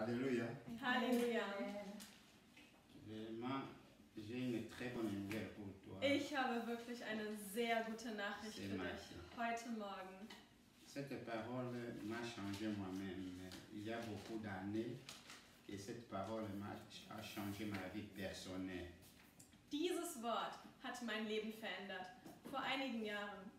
Alléluia. Halleluja. Vraiment, j'ai une très bonne nouvelle pour toi. Ich habe wirklich eine sehr gute Nachricht für dich heute Morgen. Cette parole m'a changé moi-même. Il y a beaucoup d'années que cette parole a changé ma vie personnelle. Dieses Wort hat mein Leben verändert. Vor einigen Jahren.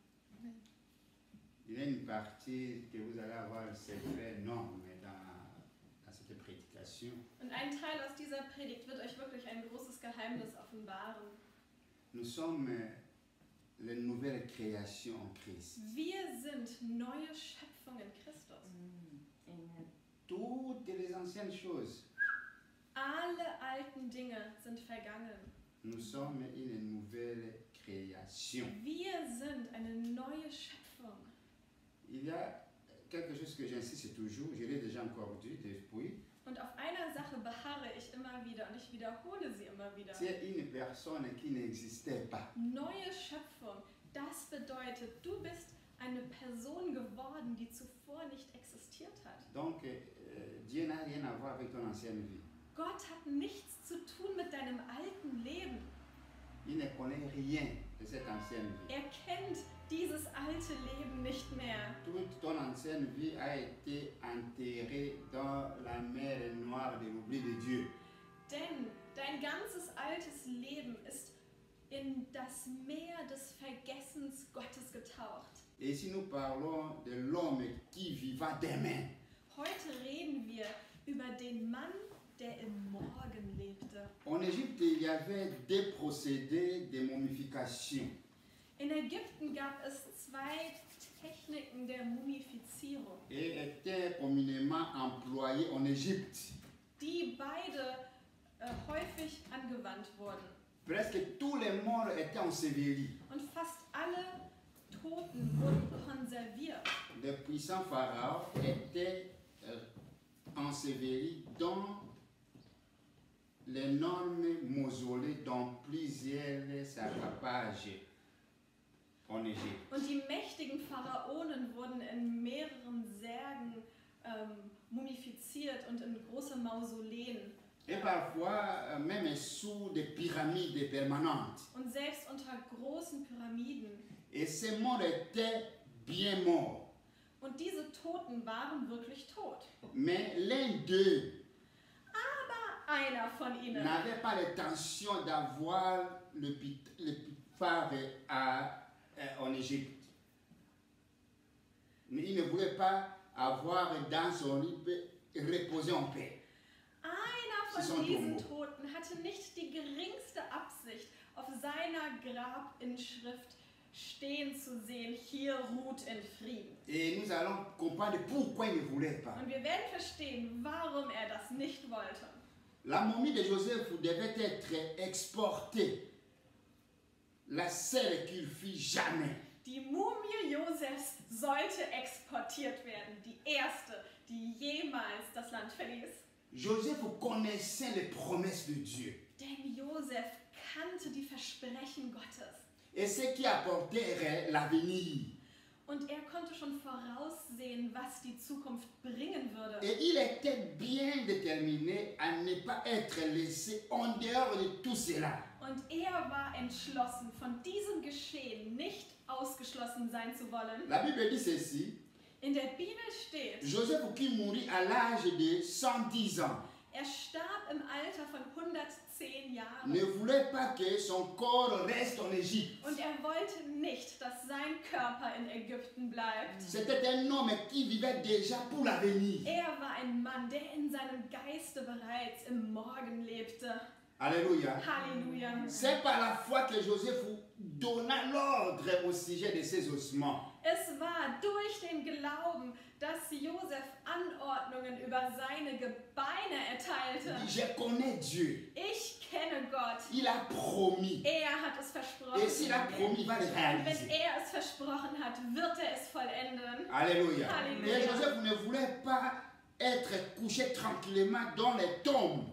Il y a une partie que vous allez avoir un secret énorme dans cette prédication. Und ein Teil aus dieser Predigt wird euch wirklich ein großes Geheimnis offenbaren. Nous sommes les nouvelles créations en Christ. Wir sind neue Schöpfung in Christus. Toutes les anciennes choses. Alle alten Dinge sind vergangen. Nous sommes une nouvelle création. Wir sind eine neue Schöpfung. Il y a quelque chose que j'insiste toujours, je l'ai déjà encore dit depuis. Und auf einer Sache beharre ich immer wieder und ich wiederhole sie immer wieder. C'est une personne qui n'existait pas. Neue Schöpfung, das bedeutet, du bist eine Person geworden, die zuvor nicht existiert hat. Donc, Dieu n'a rien à voir avec ton ancienne vie. Gott hat nichts zu tun mit deinem alten Leben. Il ne connaît rien de cette ancienne vie. Er kennt dieses alte Leben nicht mehr. Toute ton ancienne vie a été enterrée dans la mer noire de l'oubli de Dieu. Denn dein ganzes altes Leben ist in das Meer des Vergessens Gottes getaucht. Et si nous parlons de l'homme qui vivra demain, Heute reden wir über den Mann, der im Morgen lebte. en Égypte, il y avait deux procédés de momification. In Ägypten gab es zwei Techniken der Mumifizierung, Et étaient communément employés en Égypte. die beide häufig angewandt wurden. Presque tous les morts étaient ensevelis. Und fast alle Toten wurden konserviert. Les puissants pharaons étaient ensevelis dans l'énorme mausolée dans plusieurs sarcophages en Égypte. Und die mächtigen Pharaonen wurden in mehreren Särgen mumifiziert und in große Mausoleen. Et parfois, même sous des pyramides permanentes. Und selbst unter großen Pyramiden. Et ces morts étaient bien morts. Und diese Toten waren wirklich tot. Mais l'un d'eux Aber einer von ihnen n'avait pas l'intention d'avoir le phare en Égypte. Mais il ne voulait pas avoir dans son lit reposer en paix. Einer von diesen Toten hatte nicht die geringste Absicht, auf seiner Grabinschrift stehen zu sehen, hier ruht in Frieden. Et nous allons comprendre pourquoi il ne voulait pas. Und wir werden verstehen, warum er das nicht wollte. La momie de Joseph devait être exportée, la seule qu'il fit jamais. Die Mumie Josefs sollte exportiert werden, die erste, die jemals das Land verließ. Joseph connaissait les promesses de Dieu. Denn Josef kannte die Versprechen Gottes. Et ce qui apporterait l'avenir. Und er konnte schon voraussehen, was die Zukunft bringen würde. Et il était bien déterminé à ne pas être laissé en dehors de tout cela. Und er war entschlossen, von diesem Geschehen nicht ausgeschlossen sein zu wollen. La Bible dit ceci. In der Bibel steht, Joseph qui mourut à l'âge de 110 ans. Er starb im Alter von 110 Jahren. Ne voulait pas que son corps reste en Égypte. Und er wollte nicht, dass sein Körper in Ägypten bleibt. C'était un homme qui vivait déjà pour l'avenir. Er war ein Mann, der in seinem Geiste bereits im Morgen lebte. Alléluia. Halleluja. C'est par la foi que Joseph donna l'ordre au sujet de ses ossements. Es war durch den Glauben, dass Josef Anordnungen über seine Gebeine erteilte. Je connais Dieu. Ich kenne Gott. Il a promis. Er hat es versprochen. Et s'il a promis, il va le Und réaliser. wenn er es versprochen hat, wird er es vollenden. Alléluia. Alléluia. Et Joseph ne voulait pas être couché tranquillement dans les tombes.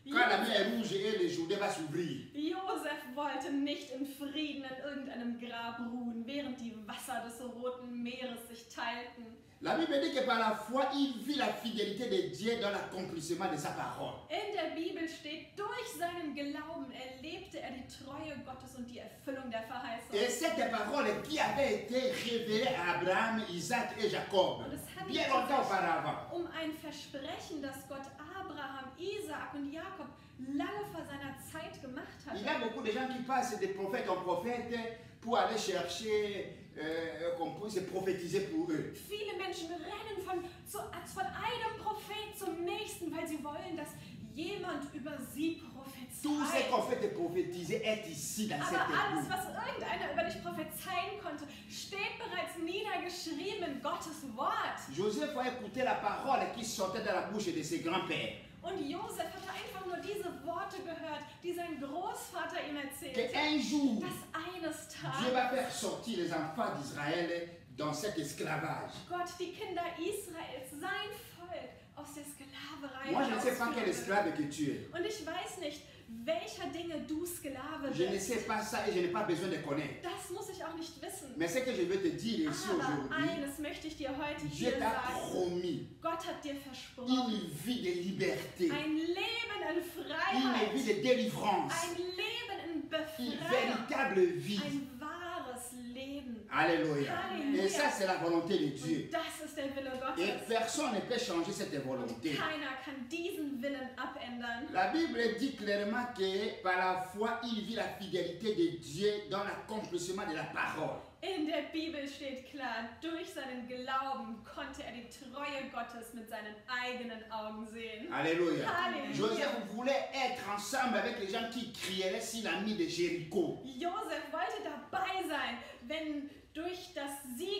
Quand la mer rouge et le Jourdain va s'ouvrir. Josef wollte nicht in Frieden in irgendeinem Grab ruhen, während die Wasser des Roten Meeres sich teilten. La Bible dit que par la foi, il vit la fidélité de Dieu dans l'accomplissement de sa parole. In der Bibel steht, durch seinen Glauben erlebte er die Treue Gottes und die Erfüllung der Verheißung. Et cette parole qui avait été révélée à Abraham, Isaac et Jacob, Und es handelt bien longtemps auparavant. um ein Versprechen, das Gott Abraham, Isaak und Jakob lange vor seiner Zeit gemacht hat. Il y a beaucoup de gens qui passent de prophète en prophète pour aller chercher qu'on puisse prophétiser pour eux. Viele Menschen rennen von einem Prophet zum nächsten, weil sie wollen, dass jemand über sie Tout ce prophezeit. qu'on fait te prophétiser est ici dans cette Aber alles, église. was irgendeiner über dich prophezeien konnte, steht bereits niedergeschrieben in Gottes Wort. Joseph a écouté la parole qui sortait de la bouche de ses grands-pères. Und Josef hatte einfach nur diese Worte gehört, die sein Großvater ihm erzählte. Qu'un jour, Dass eines Dieu va Tages faire sortir les enfants d'Israël dans cet esclavage. Gott die Kinder Israels, sein Volk, aus der Sklaverei Moi, je ne sais pas quel herausführen esclave que tu es. wird. Und ich weiß nicht, welcher Dinge du Sklave Je ne bist. sais pas ça et je n'ai pas besoin de connaître. Das muss ich auch nicht wissen. Mais ce que je veux te dire ici Aber aujourd'hui, eines möchte ich dir heute Dieu hier t'a sagen. promis Gott hat dir versprochen, une vie de liberté, ein Leben in une Freiheit, vie de délivrance, ein Leben in une Befreiung, véritable vie. ein wahres Leben. Alléluia. Alléluia. Et ça, c'est la volonté de Dieu. Und das ist der Wille Et Gottes. personne ne peut changer cette volonté. Keiner kann diesen Willen abändern. La Bible dit clairement que par la foi, il vit la fidélité de Dieu dans l'accomplissement de la parole. In der Bibel steht klar, durch seinen Glauben konnte er die Treue Gottes mit seinen eigenen Augen sehen. Alléluia. Alléluia. Joseph voulait être ensemble avec les gens qui criaient sur l'ami de Jéricho. Josef wollte dabei sein, wenn durch das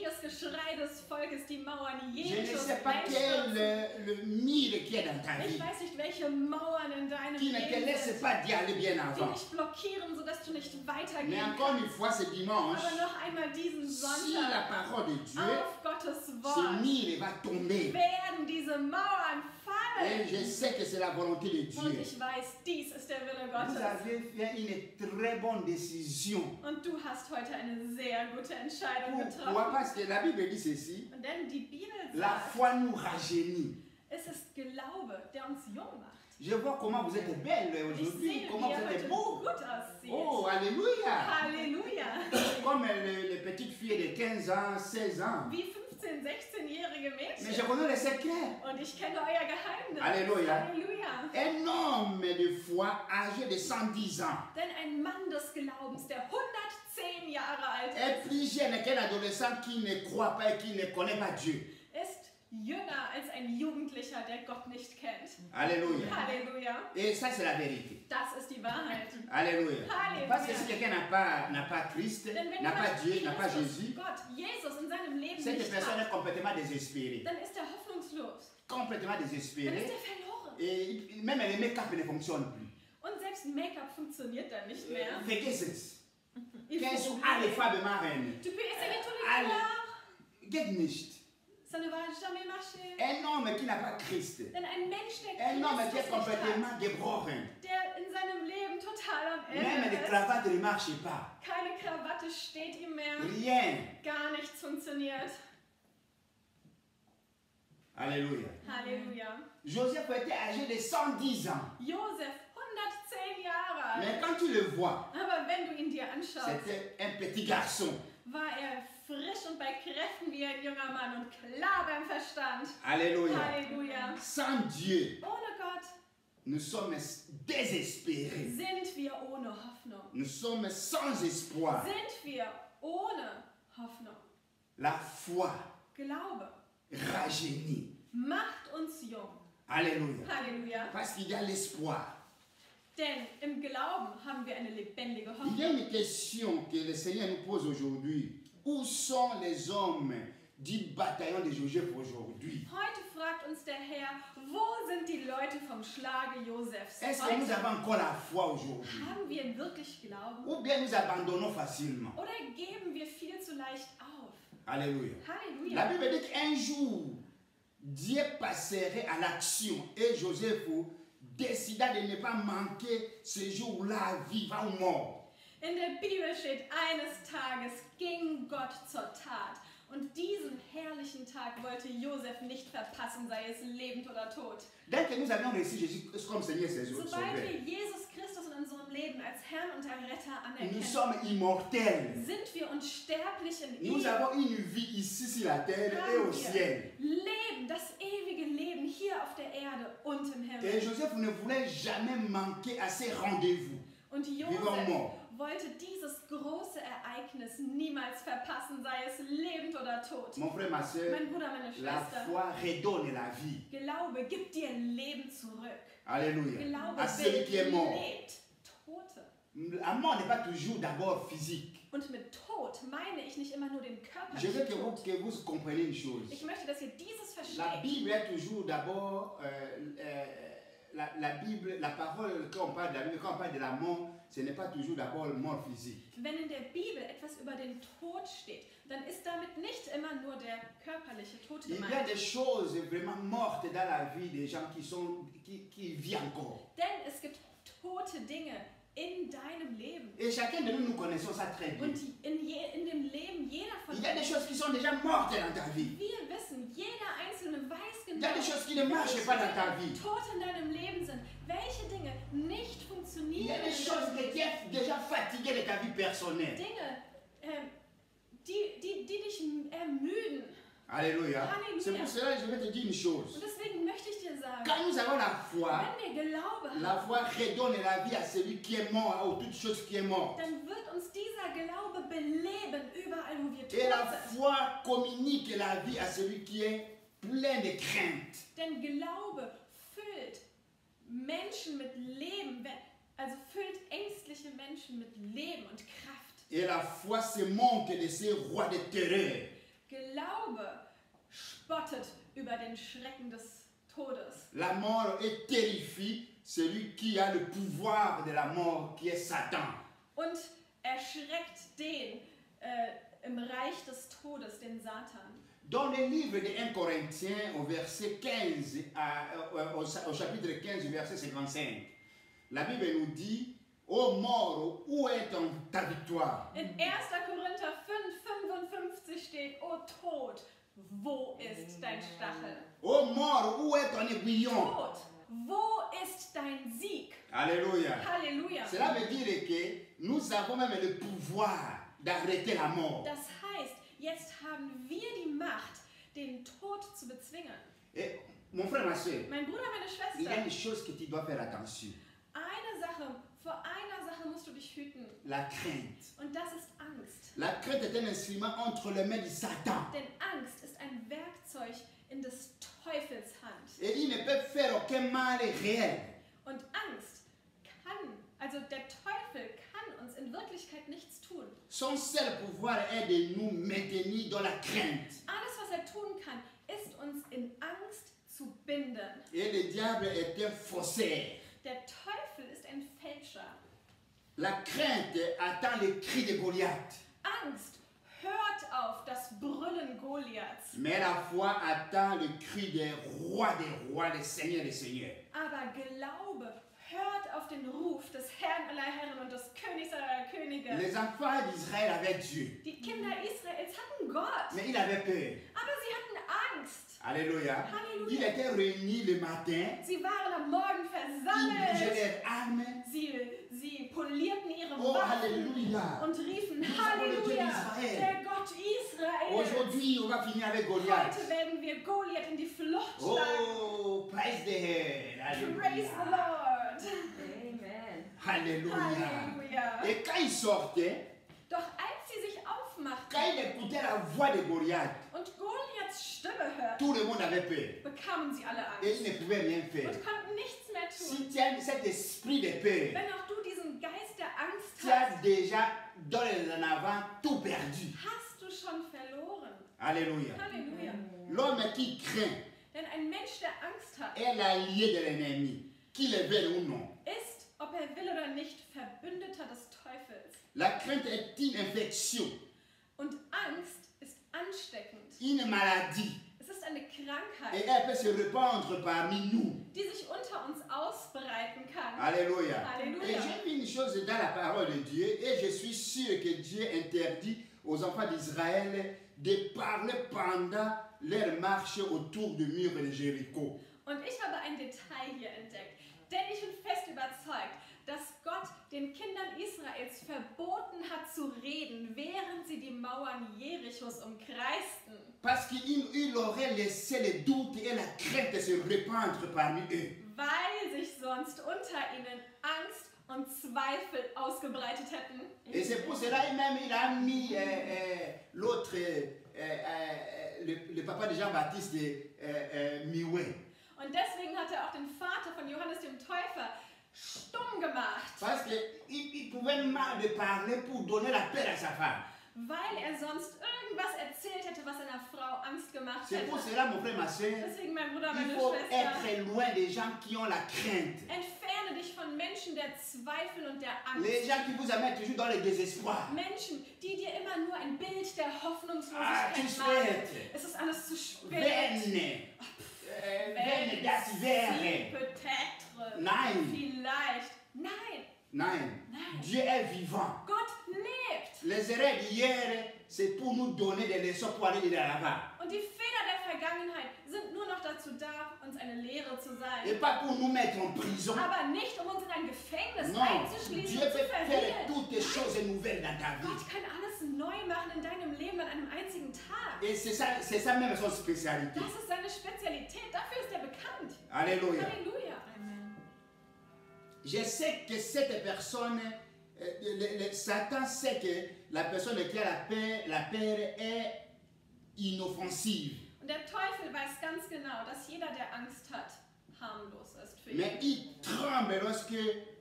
Siegesgeschrei des Volkes die Mauern Je ne Jerichos sais pas quel einstürzen. le mire qui est dans ta Ich vie, weiß nicht, welche Mauern in deinem qui ne te Leben laisse sind, pas d'y aller bien die avant. dich blockieren, sodass du nicht Mais weitergehen encore une kannst. fois, ce dimanche, Aber noch einmal diesen si la Sonntag parole de Dieu, auf Gottes ce Wort mire va tomber. werden diese Mauern Et fallen. je sais que c'est la volonté de Und Dieu. ich weiß, dies ist der Wille Vous Gottes. avez fait une très bonne décision. Und du hast heute eine sehr gute Entscheidung Pourquoi? getroffen. Parce que la Bible dit ceci, Und denn die Bibel la sagt, foi nous rajeunit. es ist Glaube, der uns jung macht. Je vois comment vous êtes belle Ich aujourd'hui, sehe, comment wie vous ihr êtes heute beau. gut aussieht. Oh, alléluia. Halleluja. Comme les petites filles de 15 ans, 16 ans. Wie 15-, 16-jährige Mais je Mädchen. connais le secret. Und ich kenne euer Geheimnis. Halleluja. Halleluja. Un homme de foi âgé de 110 ans Denn ein Mann des Glaubens, der 110 Jahre alt est plus jeune qu'un adolescent qui ne croit pas et qui ne connaît pas Dieu. ist jünger als ein Jugendlicher, der Gott nicht kennt. Alléluia. Halleluja. Et ça, c'est la vérité. Das ist die Wahrheit. Alléluia. Halleluja. Parce que si quelqu'un n'a pas Christ, Denn wenn n'a pas jemand Dieu, n'a pas Christus, Jésus, Gott, Jesus in seinem Leben cette nicht personne hat, est complètement désespérée. dann ist er hoffnungslos. Complètement Dann ist désespérée. er verloren. Et même les make-up ne fonctionnent plus. Und selbst Make-up funktioniert dann nicht mehr. Mais qu'est-ce que c'est? Il Qu'est-ce faut que les oublier. femmes marraines? Tu peux essayer tous les Allez. couleurs. Geht nicht. Ça ne va jamais marcher. Un homme qui n'a pas Christ, Denn ein Mensch, der un homme qui est Christus nicht complètement hat, gebrochen, der in seinem Leben total am même Ende les ist, cravates ne marchent pas. keine Krawatte steht ihm mehr, Rien. gar nichts funktioniert. Alléluia. Halleluja. Joseph était âgé de 110 ans. Josef, 110 Jahre alt. Mais quand tu le vois, Aber wenn du ihn dir anschaust, c'était un petit garçon. war er frisch und bei Kräften wie ein junger Mann und klar beim Verstand. Alléluia. Halleluja. Sans Dieu, Ohne Gott nous sommes désespérés. sind wir ohne Hoffnung. Nous sommes sans espoir. Sind wir ohne Hoffnung. La foi Glaube rajeunit. macht uns jung. Alléluia. Halleluja. Parce qu'il y a l'espoir. Denn im Glauben haben wir eine lebendige Il y a Hoffnung. une question que le Seigneur nous pose aujourd'hui. Où sont les hommes du bataillon de Joseph aujourd'hui? Heute fragt uns der Herr, wo sind die Leute vom Schlage Josefs? Est-ce que nous Heute avons encore la foi aujourd'hui? haben wir wirklich Glauben? Ou bien nous abandonnons facilement? Oder geben wir viel zu leicht auf? Alléluia. La Halleluja. Bible dit qu'un jour, Dieu passerait à l'action et Joseph décida de ne pas manquer ce jour-là, vivant ou mort. In der Bibel steht, eines Tages ging Gott zur Tat Und diesen herrlichen Tag wollte Josef nicht verpassen, sei es lebend oder tot. Dès que nous avions reçu Jésus comme Seigneur et Sobald Sauveur, wir Jesus Christus in unserem Leben als Herrn und Erretter nous anerkennen, sommes immortels. sind wir unsterblich in Nous ihm. avons une vie ici sur la terre et au ciel. Leben, das ewige Leben hier auf der Erde und im Et Himmel. Joseph ne voulait jamais manquer à ces rendez-vous. Und Vivant Josef mort. wollte dieses große Ereignis niemals verpassen, sei es lebend oder tot. Mon frère, ma soeur, Mein Bruder, meine la Schwester, foi redonne la vie. Glaube gibt dir Leben zurück. Alléluia. Glaube À celui qui est mort. belebt Tote. La mort n'est pas toujours d'abord physique. Und mit Tod meine ich nicht immer nur den Je veux körperlichen Tod. que vous compreniez une chose. Ich möchte, dass ihr dieses La versteht. Bible est toujours d'abord la Bible, la parole, quand on parle de la Bible, quand on parle de la mort, ce n'est pas toujours d'abord mort physique. Wenn in der Bibel etwas über den Tod steht, dann ist damit nicht immer nur der körperliche Tod Il y a gemeint. des choses vraiment mortes dans la vie des gens qui vivent encore. Denn es gibt tote Dinge in deinem Leben. Et chacun de nous, nous connaissons ça très bien. Und in dem Leben jeder von Il y a des uns, choses qui sont déjà mortes dans ta vie. wir wissen, jeder Einzelne weiß Il y genau, a des choses qui ne marchent pas dans ta vie. tot in deinem Leben sind, welche Dinge nicht Il y funktionieren. a des in choses deinem que tu es déjà fatigué de ta vie personnelle. Dinge, die dich ermüden. Alléluia. Halleluja. C'est pour cela que je vais te dire une chose. Und deswegen möchte ich dir sagen, Quand nous avons la foi, wenn wir Glaube la haben, foi redonne la vie à celui qui est mort, ou toute chose qui est morte. dann wird uns dieser Glaube beleben, überall wo wir Et la tot sind. foi communique la vie à celui qui est plein de crainte. Denn Glaube füllt Menschen mit Leben, also füllt ängstliche Menschen mit Leben und Kraft. Et la foi se monte de ces rois de terreur. Glaube spottet über den Schrecken des Todes. La mort est terrifie celui qui a le pouvoir de la mort, qui est Satan. Und erschreckt den im Reich des Todes, den Satan. Dans le livre de 1 Corinthiens, au verset 15, au chapitre 15, verset 55, la Bible nous dit: ô mort, où est ta victoire? In 1. Korinther 5, 55 steht: O Tod, wo ist dein Stachel? Ô mort, où est ton aiguillon? Tod, wo ist dein Sieg? Alléluia. Halleluja. Cela veut dire que nous avons même le pouvoir d'arrêter la mort. Das heißt, jetzt haben wir die Macht, den Tod zu bezwingen. Et mon frère, ma soeur, Mein Bruder, meine il y a Schwester, une chose que tu dois faire attention. vor einer Sache musst du dich hüten. La crainte. Und das ist Angst. La crainte est un instrument entre les mains de Satan. Denn Angst ist ein Werkzeug in des Teufels Hand. Et il ne peut faire aucun mal réel. Und Angst also der Teufel kann uns in Wirklichkeit nichts tun. Son seul pouvoir est de nous maintenir dans la crainte. Alles, was er tun kann, ist uns in Angst zu binden. Et le diable est un faussaire. Der Teufel ist ein Fälscher. La crainte attend le cri de Goliath. Angst hört auf das Brüllen Goliaths. Mais la foi attend le cri des rois, des seigneurs, des seigneurs. Aber Glaube hört auf den Ruf des Herrn aller Herren und des Königs aller Könige. Les enfants d'Israël avaient Dieu, Die Kinder Israels hatten Gott, mais ils avaient peur. aber sie hatten Angst. Alléluia. Halleluja. Ils étaient réunis le matin, Sie waren am Morgen ils bougeaient versammelt. leurs armes. Sie polierten ihre Oh, Waffen Halleluja. und riefen Nous avons le Dieu Halleluja, d'Israël. der Gott Israels. Aujourd'hui, on va finir avec Goliath. Heute werden wir Goliath in die Flucht schlagen. Oh, praise the Lord. Praise the Alléluia. Lord. Amen. Alléluia. Halleluja. Et quand ils sortaient, Doch als sie sich aufmachten quand ils écoutaient la voix de Goliath, und Goliaths Stimme hörten, tout le monde avait peur. bekamen sie alle Et Angst ils ne pouvaient rien faire. und konnten nichts mehr tun. Si tu as cet esprit de peur, Wenn auch du diesen Geist der Angst tu as hast, déjà dans en avant tout perdu. hast du schon verloren. Alléluia. Halleluja. L'homme qui craint Denn ein Mensch, der Angst hat, est l'allié de l'ennemi, qu'il le veuille ou non. ist, ob er will oder nicht, Verbündeter des Teufels. La crainte est une infection, Und Angst ist ansteckend. une maladie, Es ist eine et Krankheit, elle peut se répandre parmi nous. die sich unter uns ausbreiten kann. Alléluia. Alléluia. Et j'ai vu une chose dans la parole de Dieu, et je suis sûr que Dieu interdit aux enfants d'Israël de parler pendant leur marche autour du mur de Jéricho. Und ich habe ein Detail hier entdeckt, denn ich bin fest überzeugt, dass Gott den Kindern Israels verboten hat zu reden, während sie die Mauern Jerichos umkreisten. Parce qu'il aurait laissé les doutes et la crainte se répandre parmi eux. Weil sich sonst unter ihnen Angst und Zweifel ausgebreitet hätten. Et c'est pour cela même il a mis l'autre, le papa de Jean-Baptiste, Mioué. Und deswegen hat er auch den Vater von Johannes dem Täufer stumm gemacht. Parce qu'il pouvait mal de parler pour donner la paix à sa femme. Weil er sonst irgendwas erzählt hätte, was seiner Frau Angst gemacht C'est hätte. pour cela, mon frère, ma soeur, Deswegen, mein Bruder, il meine faut Schwester, être loin des gens qui ont la crainte. entferne dich von Menschen der Zweifel und der Angst. Les gens qui vous amènent toujours dans le désespoir. Menschen, die dir immer nur ein Bild der Ah, Hoffnungslosigkeit tu malen. spät. Es ist alles zu spät. Veine. Veine, das wäre. Peut-être. Nein. Vielleicht. Nein. Nein. Nein. Dieu est vivant. Gott lebt. Les erreurs d'hier, c'est pour nous donner des leçons pour aller là-bas. Und die Fehler der Vergangenheit sind nur noch dazu da, uns eine Lehre zu Et sein. pas pour nous mettre en prison. Aber nicht, um uns in ein Gefängnis Non. einzuschließen Dieu und zu peut faire verlieren. toutes les choses nouvelles dans ta vie. Gott kann alles neu machen in deinem Leben an einem einzigen Tag. Et c'est ça même son spécialité. Das ist seine Spezialität. Dafür ist er bekannt. Alléluia. Halleluja. Amen. Je sais que cette personne, Satan sait que la personne qui a la peur est inoffensive. Und der Teufel weiß ganz genau, dass jeder, der Angst hat, harmlos ist für ihn. Mais il tremble lorsque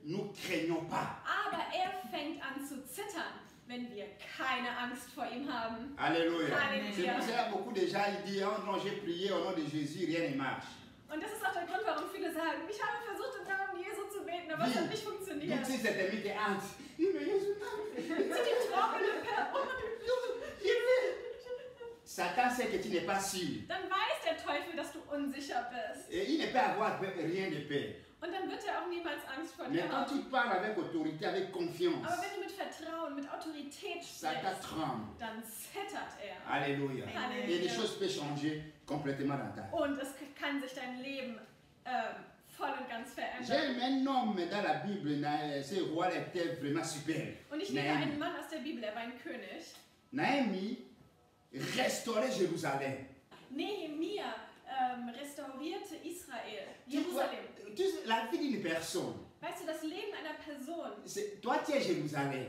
nous craignons pas. Aber er fängt an zu zittern, wenn wir keine Angst vor ihm haben. Alléluia. Alléluia. C'est pour cela que beaucoup de gens ils disent, oh non, j'ai prié au nom de Jésus, rien ne marche. Und das ist auch der Grund, warum viele sagen, ich habe versucht, im Namen Jesu zu beten, aber es hat nicht funktioniert. Donc si cet ami te hante, il me Jésus. Sie die trauernde Satan sait que tu n'es pas sûr. Dann weiß der Teufel, dass du unsicher bist. Et il ne peut avoir rien de paix. Und dann wird er auch niemals Angst vor Mais dir quand haben. tu parles avec autorité, avec confiance, Aber wenn du mit Vertrauen, mit Autorität Satan sprichst, tremble. dann zittert er. Alléluia. Amen. Et les choses peuvent changer complètement dans ta vie. Und es kann sich dein Leben voll und ganz verändern. J'aime un homme dans la Bible, ce roi était vraiment super. Und ich liebe Naomi. einen Mann aus der Bibel, er war ein König. Naomi restaurait Jérusalem. Nehemia restaurierte Israel, Tu vois, Jerusalem. la vie d'une personne, Weißt du, das Leben einer Person, toi tu es Jérusalem.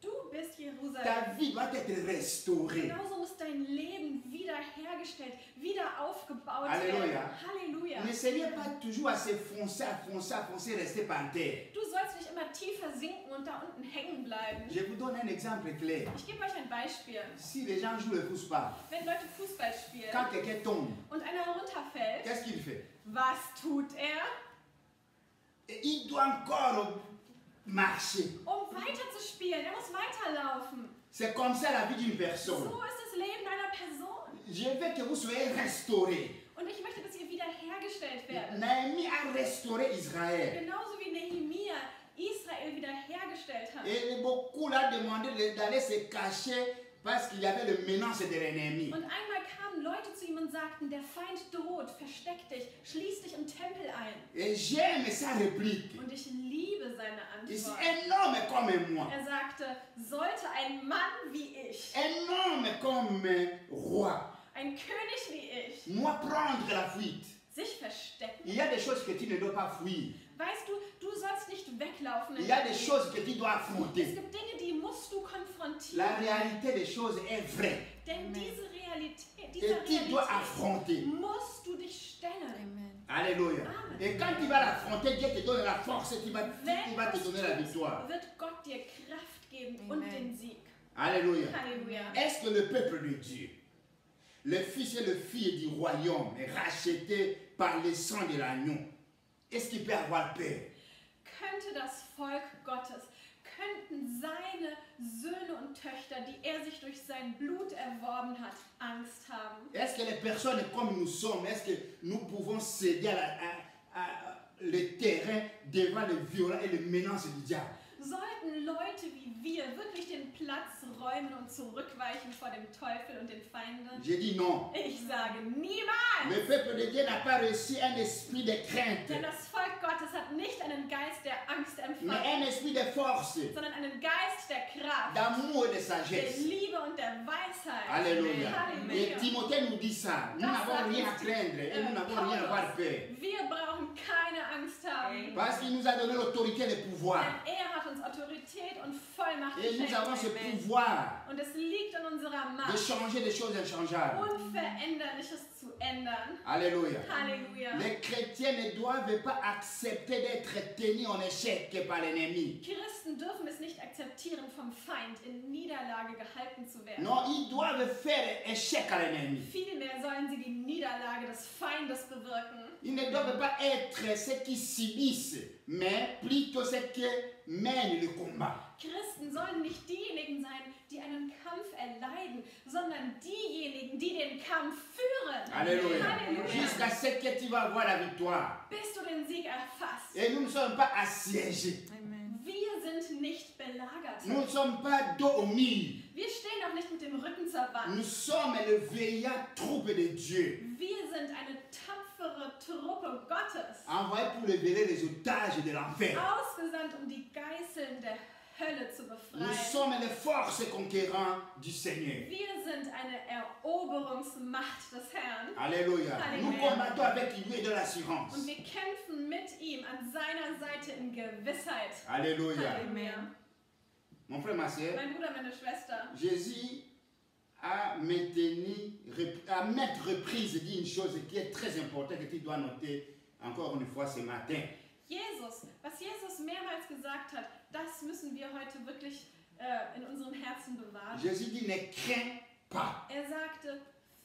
du bist Ta Jerusalem. vie doit être restaurée. Genauso muss dein Leben wiederhergestellt, wieder aufgebaut Alléluia. werden. Halleluja. N'essayez pas toujours à se foncer, rester par terre. Du sollst nicht immer tiefer sinken und da unten hängen bleiben. Je vous donne un exemple clair. Ich gebe euch ein Beispiel. Si les gens jouent le football, Wenn Leute Fußball spielen quand quelqu'un tombe, und einer herunterfällt, qu'est-ce qu'il fait? was tut er? Et il doit encore marcher. Um weiter zu spielen, er muss weiterlaufen. C'est comme ça la vie d'une So personne. ist das Leben einer Person. Je veux que vous soyez restaurés. Und ich möchte, dass ihr wiederhergestellt werdet. Naomi a restauré Israël. Genauso wie Nehemia Israel wiederhergestellt hat. Et beaucoup l'ont demandé d'aller se cacher parce qu'il y avait le menace de l'ennemi. Und einmal kamen Leute zu ihm und sagten, der Feind droht, versteck dich, schließ dich im Tempel ein. Et j'aime sa réplique. Und ich liebe seine Il dit, Antwort. un homme comme moi, Er sagte, sollte ein Mann wie ich, un homme comme roi, ein König wie ich, moi prendre la fuite. sich verstecken. Il y a des choses que tu ne dois pas fuir. Weißt du, du sollst nicht weglaufen. Il in y a deinem des Leben. choses que tu dois Es affronter. gibt Dinge, die musst du konfrontieren. La réalité des choses est vraie. Denn diese Et dieser tu dois Realität affronter. musst du dich stellen. Alléluia. Amen. Et quand tu vas l'affronter, Dieu te donne la force et il va te donner la victoire. wird Gott dir Kraft geben und den Sieg. Alléluia. Halleluja. Est-ce que le peuple de Dieu, le fils et le fille du royaume, racheté par le sang de l'agneau, est-ce qu'il peut avoir peur? Könnte das Volk Gottes, könnten seine Söhne und Töchter, die er sich durch sein Blut erworben hat, Angst haben? Est-ce que les personnes comme nous sommes, est-ce que nous pouvons céder le terrain devant les violences et les menaces du diable? Sollten Sollten Leute wie wir wirklich den Platz räumen und zurückweichen vor dem Teufel und den Feinden? Je dis non. Ich sage niemals! Le peuple de Dieu n'a pas reçu un esprit de crainte, Denn das Volk Gottes hat nicht einen Geist der Angst mais empfangen, un esprit de force, sondern einen Geist der Kraft, d'amour et de der sagesse. Liebe und der Weisheit. Alléluia. Halleluja. Et Timothée nous dit ça. Nous n'avons rien à craindre et nous n'avons rien à avoir peur. Wir brauchen keine Angst haben. Parce qu'il nous a donné l'autorité et le pouvoir. Denn er hat uns Autorität und Vollmacht Et nous avons ce geschenkt. pouvoir Und es liegt in unserer de Macht, changer des choses inchangeables. Unveränderliches zu ändern. Alléluia. Halleluja. Les chrétiens ne doivent pas accepter d'être tenus en échec par l'ennemi. Christen dürfen es nicht akzeptieren, vom Feind in Niederlage gehalten zu werden. Non, ils doivent faire échec à l'ennemi. Vielmehr sollen sie die Niederlage des Feindes bewirken. Ils ne doivent pas être ceux qui subissent, mais plutôt ceux qui mènent le combat. Christen sollen nicht diejenigen sein, die einen Kampf erleiden, sondern diejenigen, die den Kampf führen. Alléluia. Halleluja. Jusqu'à ce que tu vas avoir la victoire. Bis du den Sieg erfasst. Et nous ne sommes pas assiégés. Wir sind nicht belagert. Nous ne sommes pas dos au mur. Wir stehen auch nicht mit dem Rücken zur Wand. Nous sommes le veillant troupe de Dieu, Wir sind eine tapfere Truppe Gottes, envoyé pour libérer les otages de l'enfer. ausgesandt, um die Geißeln der Hölle zu Nous befreien. sommes les forces conquérantes du Seigneur. Wir sind eine Eroberungsmacht des Herrn. Alléluia. Alléluia. Nous combattons avec lui de l'assurance. Und wir kämpfen mit ihm an seiner Seite in Gewissheit. Alléluia. Halleluja. Mon frère, ma soeur, Mein Bruder, meine Schwester, Jésus a à maintes reprises dit une chose qui est très importante que tu dois noter encore une fois ce matin. Jesus, was Jesus mehrmals gesagt hat, das müssen wir heute wirklich in unserem Herzen bewahren. Jésus dit ne crains pas. Er sagte,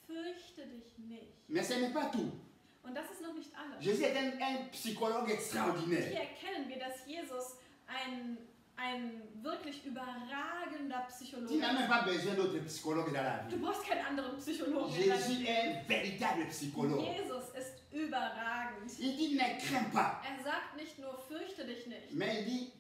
fürchte dich nicht. Mais ce n'est pas tout. Und das ist noch nicht alles. Jésus est un psychologue extraordinaire. Hier erkennen wir, dass Jesus ein wirklich überragender Tu Psychologe n'as même ist. pas besoin d'autres psychologues dans la Du vie. brauchst keinen anderen Psychologen in deinem Jésus Leben. est un véritable psychologue. Jesus ist überragend. Il dit ne crains pas, Er sagt nicht nur, fürchte dich nicht, mais il dit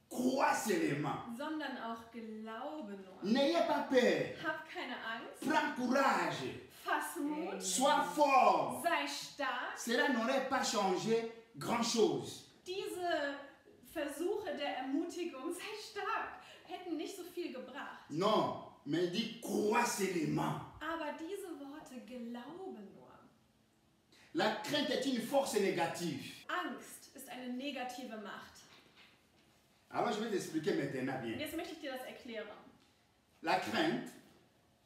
crois seulement. sondern auch glaube nur. N'ayez pas peur. Hab keine Angst, Prends courage. fass Mut, Sois fort. sei stark. Cela n'aurait pas changé grand-chose. Diese Versuche der Ermutigung, sei stark, hätten nicht so viel gebracht. Non, mais il dit crois seulement. Aber diese Worte glaube nur. La crainte est une force négative. Angst ist eine negative Macht. Alors je vais t'expliquer maintenant Und bien. jetzt möchte ich dir das erklären. La crainte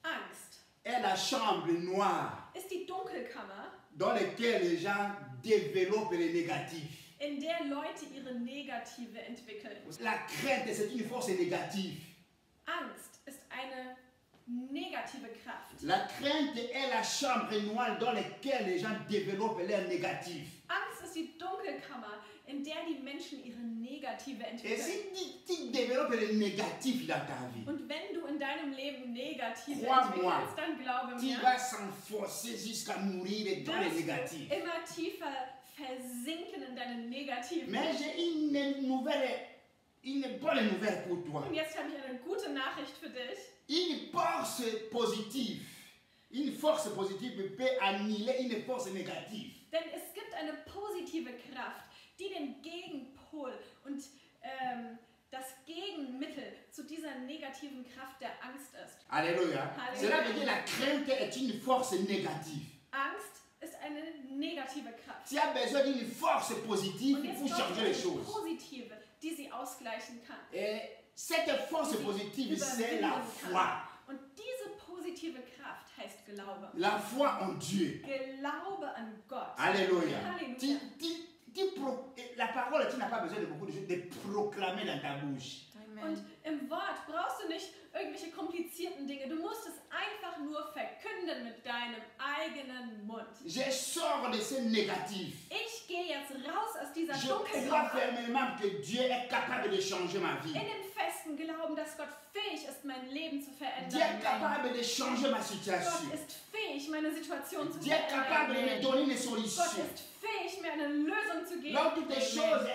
Angst est la chambre noire ist die Dunkelkammer, dans laquelle les gens développent les négatifs. in der Leute ihre Negative entwickeln. La crainte, c'est une force négative. Angst ist eine negative Kraft. La crainte est la chambre noire dans laquelle les gens développent leurs négatifs. Angst ist die Dunkelkammer, in der die Menschen ihre Negative Et entwickeln. si tu développes les négatifs dans ta vie, Und wenn du in deinem Leben Negative Crois-moi, entwickelst, dann glaube tu mir, vas s'enfoncer jusqu'à mourir dans les wirst négatifs. du immer tiefer versinken in deinen Negativen. Mais j'ai une bonne nouvelle pour toi. Und jetzt habe ich eine gute Nachricht für dich. Une force positive. Une force positive peut annuler une force négative. Denn es gibt eine positive Kraft, die den Gegenpol und das Gegenmittel zu dieser negativen Kraft der Angst ist. Alléluia. Alléluia. Cela veut dire que la crainte est une force négative. Angst ist eine negative Kraft. Tu as besoin d'une force positive Und jetzt pour braucht changer es les eine choses. positive, die sie ausgleichen kann. Et cette force positive, c'est la foi. Und diese positive Kraft heißt Glaube. La foi en Dieu. Glaube an Gott. Alléluia. Halleluja. La parole, tu n'as pas besoin de beaucoup de choses, de proclamer dans ta bouche. Und im Wort brauchst du nicht irgendwelche komplizierten Dinge. Du musst es einfach nur verkünden mit deinem eigenen Mund. Je sors de ce négatif. Ich gehe jetzt raus aus dieser Je crois Dunkelkammer fermement que Dieu est capable de changer ma vie. in dem festen Glauben, dass Gott fähig ist, mein Leben zu Dieu est verändern. capable de changer ma situation. Gott ist fähig, meine Situation zu Dieu est capable de me verändern. donner une Gott solution. ist fähig, mir eine Lösung zu geben. Là où toutes les choses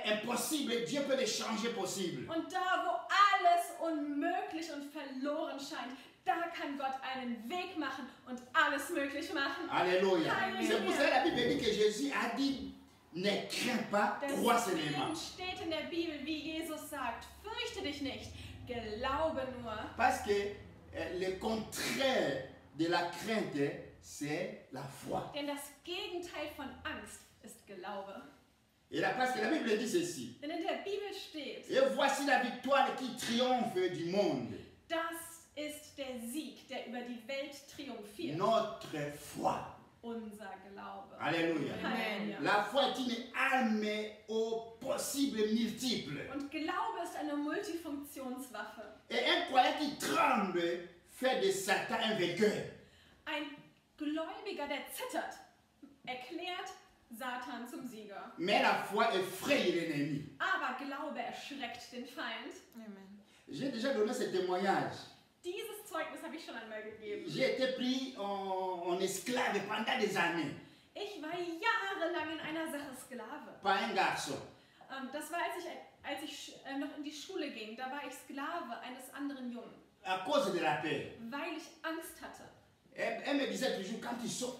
impossibles impossible, Dieu peut les changer possible. Und da, wo alles unmöglich und verloren scheint, da kann Gott einen Weg machen und alles möglich machen. Alléluia. Alléluia. C'est pour ça que la Bible dit que Jésus a dit, ne crains pas, crois seulement. Deswegen steht in der Bibel, wie Jesus sagt, fürchte dich nicht, glaube nur. Parce que le contraire de la crainte, c'est la foi. Denn das Gegenteil von Angst ist Glaube. Et là, parce que la Bible dit ceci. Denn in der Bibel steht, Et voici la victoire qui triomphe du monde. das ist der Sieg, der über die Welt triumphiert. Notre foi. Unser Glaube. Alléluia. Halleluja. La foi est une arme aux possibles multiples. Und Glaube ist eine Multifunktionswaffe. Et un croyant qui tremble fait de Satan un vainqueur. Ein Gläubiger, der zittert, erklärt Satan zum Sieger. Mais la foi effraie l'ennemi. Aber Glaube erschreckt den Feind. Amen. J'ai déjà donné ce témoignage. Dieses Zeugnis habe ich schon einmal gegeben. J'ai été pris en esclave pendant des années Ich war jahrelang in einer Sache Sklave. par un garçon. Das war, als ich noch in die Schule ging. Da war ich Sklave eines anderen Jungen, À cause de la peur. weil ich Angst hatte. Elle me disait toujours quand tu sors,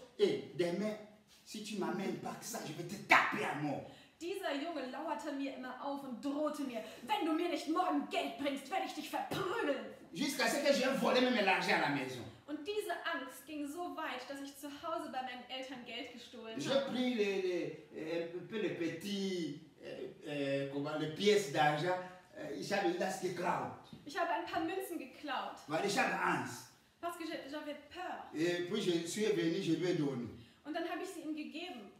demain, si tu m'amènes pas que ça, je vais te taper à mort. Dieser Junge lauerte mir immer auf und drohte mir, wenn du mir nicht morgen Geld bringst, werde ich dich verprügeln. Jusqu'à ce que j'ai volé même l'argent à la maison. Und diese Angst ging so weit, dass ich zu Hause bei meinen Eltern Geld gestohlen J'ai habe. pris un peu les petits les pièces d'argent. Ich habe das geklaut. Ich habe ein paar Münzen geklaut, Weil ich habe Angst. parce que j'avais peur. Et puis je suis venu, je lui ai donné. Und dann habe ich sie ihm gegeben.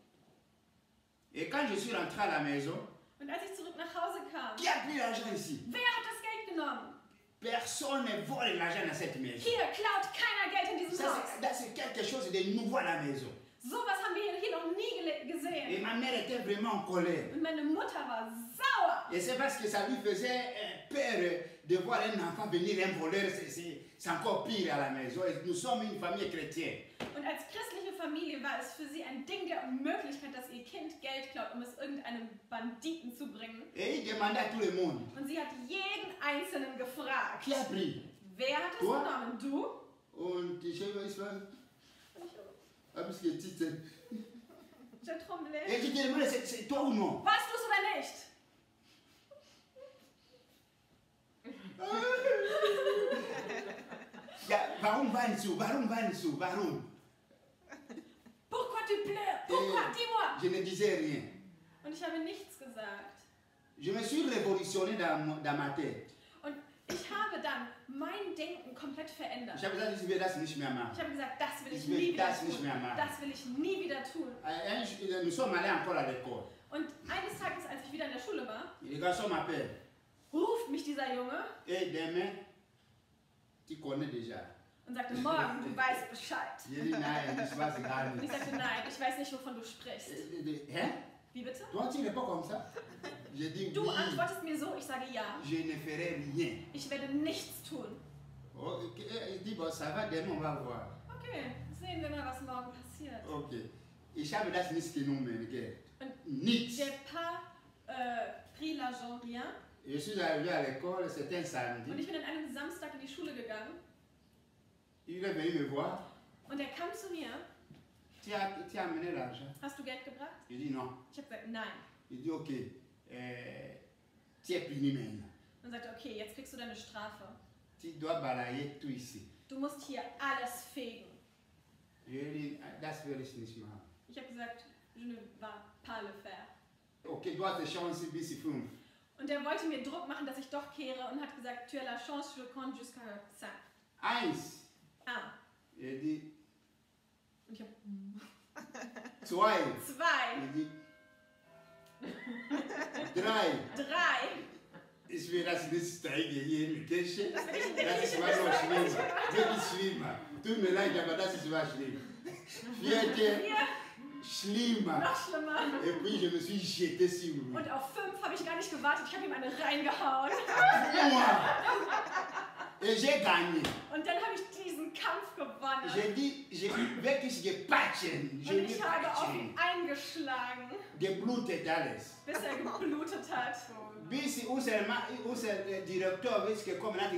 Et quand je suis rentré à la maison, Und als ich zurück nach Hause kam, qui a pris l'argent ici? wer hat das Geld genommen? Personne ne vole l'argent dans cette maison. Hier klaut keiner Geld in diesem Haus. Ça, c'est quelque chose de nouveau à la maison. Sowas haben wir hier noch nie Et gesehen. ma mère était vraiment en colère. Und meine Mutter war sauer. Et c'est parce que ça lui faisait peur de voir un enfant venir, un voleur, c'est encore pire à la maison. Et nous sommes une famille chrétienne. Und als christliche Familie war es für sie ein Ding der Unmöglichkeit, dass ihr Kind Geld klaut, um es irgendeinem Banditen zu bringen. Et il demandait à tout le monde, Und sie hat jeden Einzelnen gefragt. qui a pris? Wer hat es Toi? genommen? Du? Und ich habe gesagt, parce que tu sais. J'ai tremblé. Et je te demande, c'est toi ou non? Warst du es oder nicht? Ja, warum weinst du? Warum weinst du? Warum? Pourquoi tu pleures? Pourquoi? Dis-moi. Je ne disais rien. Und ich habe nichts gesagt. Je me suis révolutionné dans ma tête. Und ich habe dann mein Denken komplett verändert. Ich habe gesagt, ich will das nicht mehr machen. Ich habe gesagt, das will ich Ich will nie wieder das nicht mehr tun. machen. Das will ich nie wieder tun. Nous sommes allés encore à l'école. Und eines Tages, als ich wieder in der Schule war, Le garçon m'appelle. ruft mich dieser Junge Et demain, tu connais déjà. und sagte, morgen, du weißt Bescheid. J'ai dit, nein, ich weiß gar Und ich nicht. sagte, nein, ich weiß nicht, wovon du sprichst. Hein? Wie bitte? Toi, tu n'es pas comme ça? J'ai dit, Du oui, antwortest mir so, ich sage ja. je ne ferai rien. Ich werde nichts tun. Oh, ok. Il dit, bon, ça va, demain, on va voir. Okay, sehen wir mal, was morgen passiert. Ok. Ich habe das nicht genommen, gell? Und Nichts. j'ai pas pris l'argent, rien. Je suis arrivé à l'école, c'était un Und samedi. ich bin an einem Samstag in die Schule gegangen Il est venu me voir. und er kam zu mir. Tu as amené l'argent? Hast du Geld gebracht? Je dis non. Ich habe gesagt, nein. Il dit, ok, tu es puni maintenant. Und sagte, okay, jetzt kriegst du deine Strafe. Tu dois balayer tout ici. Du musst hier alles fegen. Je lui dis, das will ich nicht machen. Ich habe gesagt, je ne vais pas le faire. Ok, du hast die Chance bis 5. Und er wollte mir Druck machen, dass ich doch kehre und hat gesagt, tu as la chance, je compte jusqu'à 5. 1. Ah, Je dis, und ich habe 2. 2, Je dis, 3. 3. Ich will das nicht zeigen hier in der Kirche. Das will ich in der Das ist Kirche was noch nicht schlimmer. sagen. Wirklich schlimmer. Tut mir leid, aber das ist was schlimm. 4. Schlimmer. Noch schlimmer. Et puis je me suis jeté sur lui. Und auf 5 habe ich gar nicht gewartet, ich habe ihm eine reingehauen. Moi. Et j'ai gagné. Und dann habe ich diesen Kampf gewonnen. J'ai dit, je vais que je patche. Und ich habe auf ihn eingeschlagen. geblutet alles. bis er geblutet hat. Bis le directeur, parce que comme là, Le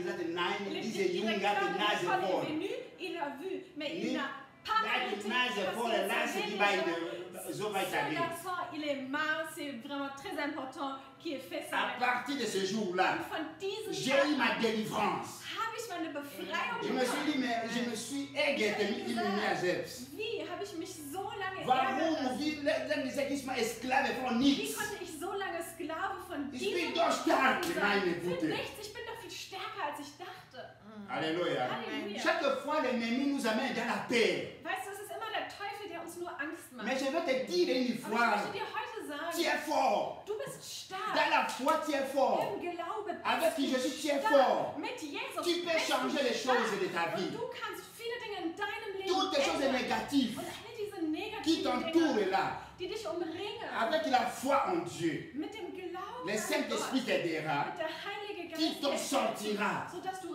il disait, il y a directeur des de nages l'école est folles. venu, il a vu, mais il Ni- n'a pas Là, arrêté des nages parce folles, que là, c'est c'est qui déjà- va être, zo va Ce établir. garçon, il est marre, c'est vraiment très important qu'il ait fait ça. À partir de ce jour-là, Und von diesem j'ai Tag eu ma délivrance. habe ich meine Befreiung Je me suis dit, mais je me suis illuminé à Zeps. Wie habe ich mich so lange Warum ärgert? vivre esclave von Wie nichts? konnte ich so lange Sklave von Ich diesem bin doch stark, Glauben meine sein? Für Gute. nichts, ich bin doch viel stärker, als ich dachte. Alléluia. Halleluja. Chaque fois, l'ennemi nous amène dans la paix. Weißt du, es ist immer der Teufel, der uns nur Angst macht. Mais je vais te dire une Aber ich fois, möchte dir heute tu sagen, es fort. du bist stark. Dans la foi, tu es fort. Im Glaube Avec bist Jésus, tu du es stark. fort. Mit Jesus Tu peux bist changer du les stark. choses de ta vie. Und du kannst viele Dinge in deinem Leben Toutes les choses ändern. négatives Und alle diese qui negativen t'entourent Dinge, là, die dich umringen, avec la foi en Dieu, mit dem Glauben le an Saint-Esprit Gott, t'aidera, mit der Heilige qui Geist, t'en der sortira. sodass du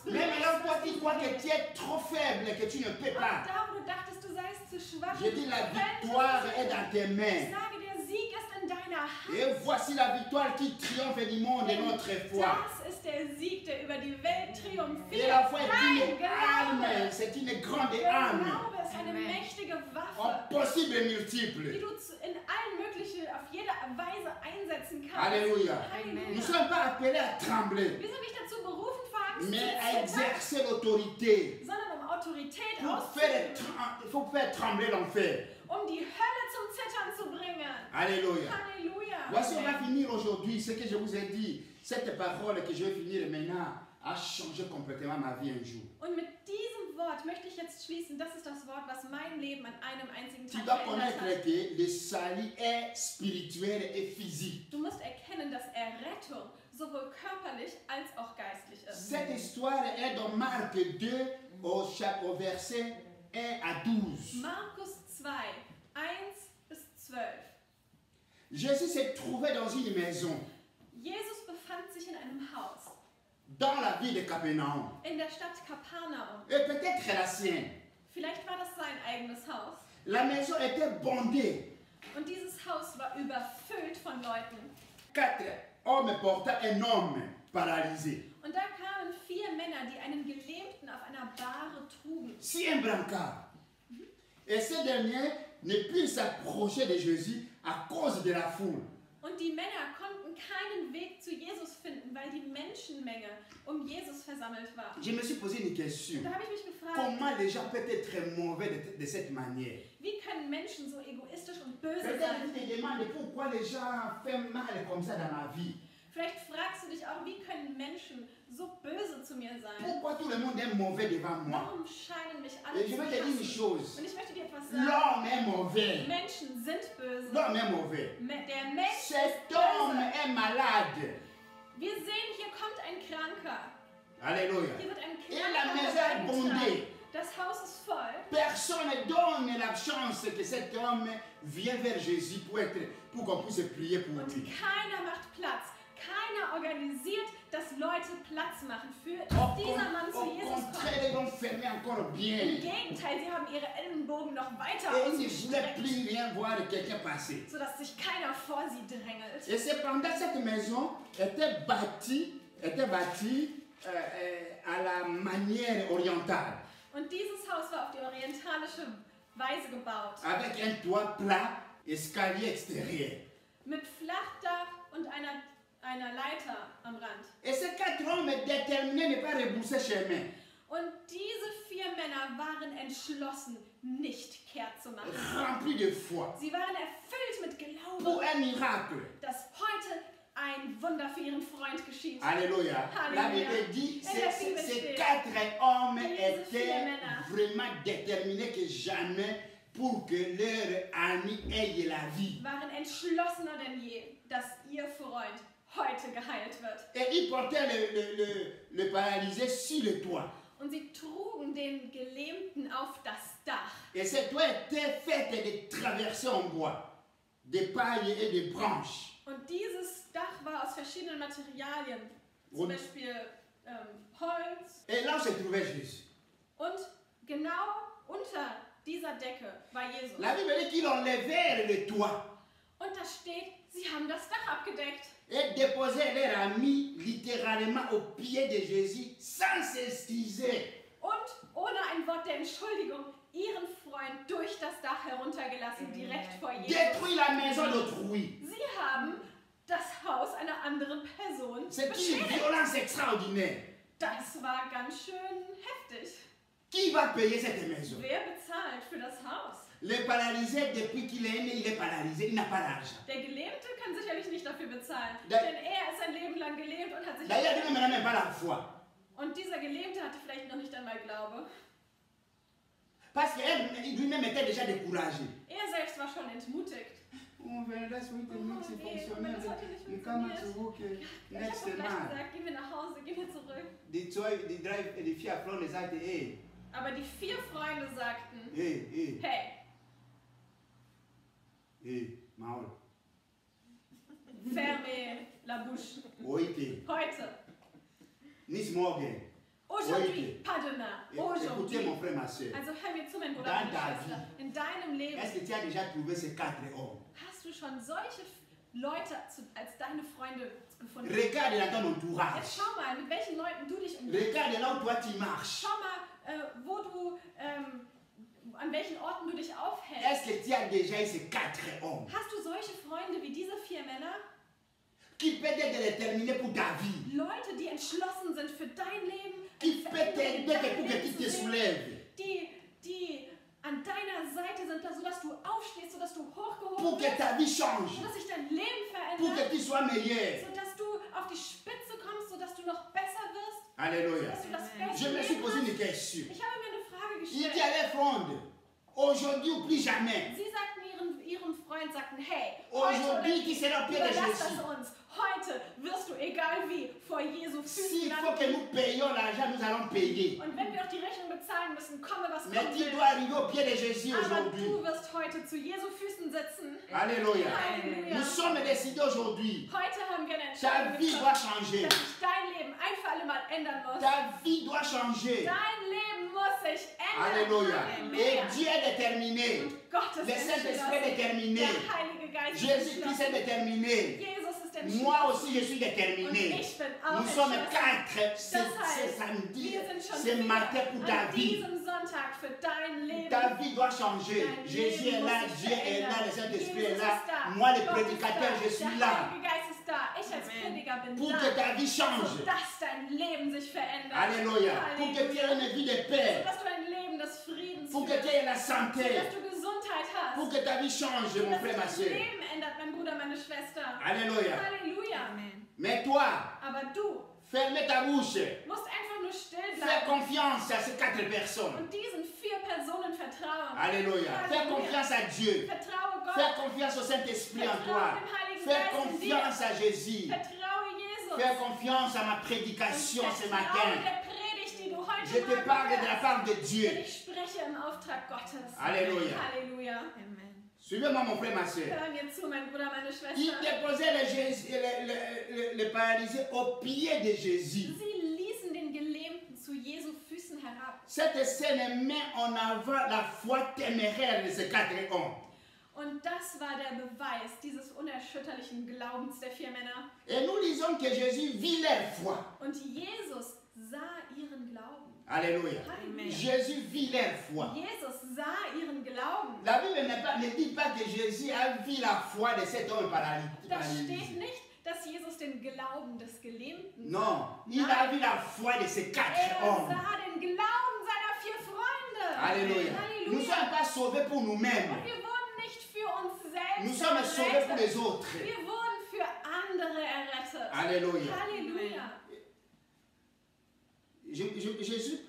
Même alors toi, rausbrichst, tu crois que tu es trop faible, que tu ne peux auch pas. da, wo du dachtest, du seist zu schwach. Je dis, la du kannst victoire es est nicht. dans tes Ich mains. sage, der Sieg ist in deiner Hand. Et voici la victoire qui triomphe du monde de notre foi. Das ist der Sieg, der über die Welt triumphiert. Et la foi est Dein une arme, c'est une grande arme, Glaube ist eine Amen. mächtige en Waffe, possible die multiple. du in allen möglichen, auf jede Weise einsetzen kannst. Alléluia. Halleluja. Nous ne sommes pas appelés à trembler, Wir sind nicht dazu berufen, vor Angst mais à zu zittern, exercer l'autorité sondern um Autorität pour auszuüben, il faut faire trembler l'enfer. um die Hölle zum Zittern zu bringen. Alléluia. Halleluja. Voici, on va finir aujourd'hui ce que je vous ai dit. Cette parole que je vais finir maintenant a changé complètement ma vie un jour. Und mit diesem Wort möchte ich jetzt schließen. Das ist das Wort, was mein Leben an einem einzigen Tu Tag dois verändert connaître hat. que le salut est spirituel et physique. Du musst erkennen, dass Errettung sowohl körperlich als auch geistlich ist. Cette histoire est dans Marc 2 au verset 1 à 12. Markus 2, 1 bis 12. Jésus se trouvait dans une maison Jesus befand sich in einem Haus dans la ville de Capernaum. in der Stadt Kapernaum. Et peut-être la sienne. Vielleicht war das sein eigenes Haus. La maison était bondée. Und dieses Haus war überfüllt von Leuten. 4 hommes portant un homme paralysé. Und da kamen 4 Männer, die einen Gelähmten auf einer Bahre trugen. Sur un brancard. Et ces derniers ne purent s'approcher de Jésus à cause de la foule. Und die Männer konnten keinen Weg zu Jesus finden, weil die Menschenmenge um Jesus versammelt war. Je me suis posé une question. Und da habe ich mich gefragt, Comment les gens peuvent être mauvais de cette manière? wie können Menschen so egoistisch und böse Peut-être sein? tu te demandes pourquoi les gens font mal comme ça dans ma vie. Vielleicht fragst du dich auch, wie können Menschen so böse zu mir sein? Pourquoi tout le monde est mauvais devant moi? Warum scheinen mich alle Et je zu vais te dire une hassen? chose. Und ich möchte dir etwas sagen. L'homme est mauvais. Menschen sind böse. L'homme est mauvais. Der Mensch ist Cet homme böse. est malade. Wir sehen, hier kommt ein Kranker. Alléluia. Hier wird ein Et la Kranker maison est herbeigetragen. bondée. Das Haus ist voll. Personne ne donne la chance que cet homme vienne vers Jésus pour qu'on puisse prier pour Und lui. keiner macht Platz. Keiner organisiert, dass Leute Platz machen für Au, dieser Mann zu au Jesus kommt. contraire, ils vont fermer encore Im bien. Gegenteil, sie haben ihre Ellenbogen noch weiter Et ils ne voulaient ausgestreckt, plus rien voir de quelqu'un passer. sodass sich keiner vor sie drängelt. Et cependant, cette maison était bâtie à la manière orientale, Und dieses Haus war auf die orientalische Weise gebaut. avec un toit plat, escalier extérieur. Mit Flachdach und einer Leiter am Rand. Et ces 4 hommes déterminés ne pas rebourser chemin, Und diese 4 Männer waren entschlossen, nicht kehrt zu machen. remplis de foi, Sie waren erfüllt mit pour Glauben, un miracle. dass heute ein Wunder für ihren Freund geschieht. Alléluia. La Alléluia. Bible dit Et la Bible ces dit, 4 hommes Diese 4 étaient Männer. vraiment déterminés que jamais pour que leur ami ait la vie. Waren entschlossener denn je, dass ihr Freund heute geheilt wird. Et ils portaient le paralysé sur le toit. Und sie trugen den Gelähmten auf das Dach. Et ce toit était fait de traversées en bois, de paille et de branches. Und dieses Dach war aus verschiedenen Materialien. Zum Und- Beispiel Holz. Et là où se trouvait Jésus. Und genau unter dieser Decke war Jesus. La Bible dit qu'ils enlevèrent le toit. da steht, sie haben das Dach abgedeckt. Et déposaient leurs amis littéralement aux pieds de Jésus sans s'excuser. Und ohne ein Wort der Entschuldigung ihren Freund durch das Dach heruntergelassen, direkt vor Jesus. Détruit la maison d'autrui. Sie haben das Haus einer anderen Person C'est une beschädigt. violence extraordinaire. Das war ganz schön heftig. Qui va payer cette maison? Wer bezahlt für das Haus? Le paralysé, depuis qu'il est né, il est paralysé, il n'a pas d'argent. Der Gelähmte kann sicherlich nicht dafür bezahlen, Da- denn er ist sein Leben lang gelähmt und hat sich... D'ailleurs, lui n'a même pas la foi. Und dieser Gelähmte hatte vielleicht noch nicht einmal Glaube. Parce que lui-même était déjà découragé. Er selbst war schon entmutigt. On verra ce que Oh, c'est nee, fonctionnel. wenn das heute nicht Il come funktioniert. to work Ich habe next doch gleich month. gesagt, gehen wir nach Hause, gehen wir zurück. Die drive et die vier Frauen les sagten, hey, Aber die 4 Freunde sagten, hey, hey, Maul, fermez la bouche. oite, Heute. nis morgen. Aujourd'hui, pas demain. Écoutez Aujourd'hui. mon frère, ma soeur. Also hör mir zu, mein Bruder, Dans meine ta Schwester. In deinem Leben Est-ce que tu as déjà trouvé ces 4 hommes? hast du schon solche Leute als deine Freunde gefunden. Regarde dans ton Jetzt entourage. schau mal, mit welchen Leuten du dich umgibst. Regarde là où toi tu marches. Schau mal, wo du, an welchen Orten du dich aufhältst. Est-ce que tu as déjà eu ces 4 hommes Hast du solche Freunde wie diese 4 Männer? qui peuvent être déterminés pour ta vie, Leute, die entschlossen sind für dein Leben, qui peuvent t'aider pour que tu te zu sehen, soulèves, die an deiner Seite sind, sodass du aufstehst, sodass du pour hochgehoben que wirst, ta vie change, sodass sich dein Leben pour verändert, que tu sois meilleur. sodass du auf die Spitze kommst, sodass du noch besser wirst, Alléluia. dass du das Amen. beste Je me suis Leben posé une hast. question. Ich habe mir eine Frage Il dit gestellt. à les frondes, aujourd'hui ou plus jamais, Sie sagten ihrem Freund, hey, heute aujourd'hui qui sera au pied de überlass Jésus. das uns. Heute wirst du, egal wie, vor Jesu Füßen S'il faut que landen. nous payions l'argent, nous allons payer. Und wenn wir auch die Rechnung bezahlen müssen, komme was Mais kommen tu will. dois arriver au pied de Jésus Aber aujourd'hui. du wirst heute zu Jesu Füßen sitzen. Alléluia. Halleluja. Nous sommes décidés aujourd'hui. Heute haben wir eine Ta Entscheidung vie doit getroffen, changer. dass sich dein Leben ein für alle Mal ändern muss. Ta vie doit changer. Dein Leben muss sich ändern. Alléluia. Et Halleluja. Dieu est déterminé. Und Gott ist Le Saint-Esprit est entschlossen. déterminé. Der Heilige Geist ist Jésus-Christ est entschlossen. déterminé. Jesus ist entschlossen. Moi aussi, je suis Und déterminé. ich bin auch Nous sommes entschlossen. 4 ce Das heißt, samedi, wir sind schon ce matin pour ta an vie. diesem Sonntag für dein Leben. Ta vie doit changer. Dein Jésus Leben est là, muss sich Dieu est là, verändern. le Saint-Esprit Jesus est là. ist da. Moi, le Gott prédicateur, ist je da. suis Der là. Heilige Geist ist da. Ich als Amen. Prediger bin Pour da. que ta vie change. Sodass dein Leben sich verändert. Alléluia. Pour que tu aies une vie de paix. Sodass du ein Leben des Friedens Pour que führst. tu aies la santé. Sodass du Gesundheit hast. Pour que ta vie change, mon Sodass frère, ma sich soeur. dein Leben ändert, mein Bruder, meine Schwester. Alléluia. Halleluja. Amen. Mais toi, Aber du ferme ta bouche. musst einfach nur still Fais bleiben confiance à ces 4 personnes. und diesen 4 Personen vertrauen. Alléluia. Fais Halleluja. confiance à Dieu. Vertraue Gott. Fais confiance au Saint-Esprit en toi. Fais confiance à Jésus. Vertraue Jesus. Fais confiance à ma prédication ce matin. der Predigt, die du heute Je te Morgen parle de la hörst. part de Denn Dieu. ich spreche im Auftrag Gottes. Alléluia. Halleluja. Amen. Suivez-moi, mon frère, ma soeur. Hör mir zu, mein Bruder, meine Il Schwester. déposait le paralysé au pied de Jésus. Sie ließen den Gelähmten zu Jesu Füßen herab. Cette scène met en avant la foi téméraire de ces 4 hommes. Und das war der Beweis dieses unerschütterlichen Glaubens der 4 Männer. Et nous lisons que Jésus vit leur foi. Und Jesus sah ihren Glauben. Alléluia. Halleluja. Jésus vit leur foi. Jesus sah ihren Glauben. La Bible ne dit pas que Jésus a vu la foi de cet homme Da steht paralysé. nicht, dass Jesus den Glauben des Gelähmten sah. Non, il a vu la foi de ces 4 Er hommes. sah den Glauben seiner 4 Freunde. Alléluia. Nous ne sommes pas sauvés pour nous-mêmes. Und wir wurden nicht für uns selbst Nous sommes sauvés pour errettet. les autres. Wir wurden für andere errettet. Alléluia. Halleluja.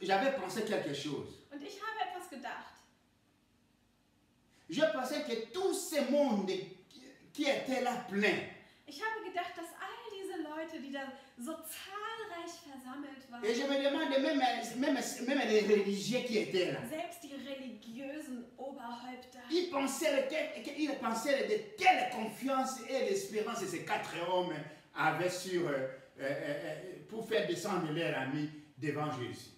J'avais pensé quelque chose. Und ich habe etwas gedacht. Je pensais que tout ce monde qui était là plein, Ich habe gedacht, dass all diese Leute, die da so zahlreich versammelt waren, et je me demande même les religieux qui étaient là, selbst die religiösen Oberhäupter, ils pensaient de quelle confiance et l'espérance que ces 4 hommes avaient pour faire descendre leur ami devant Jésus.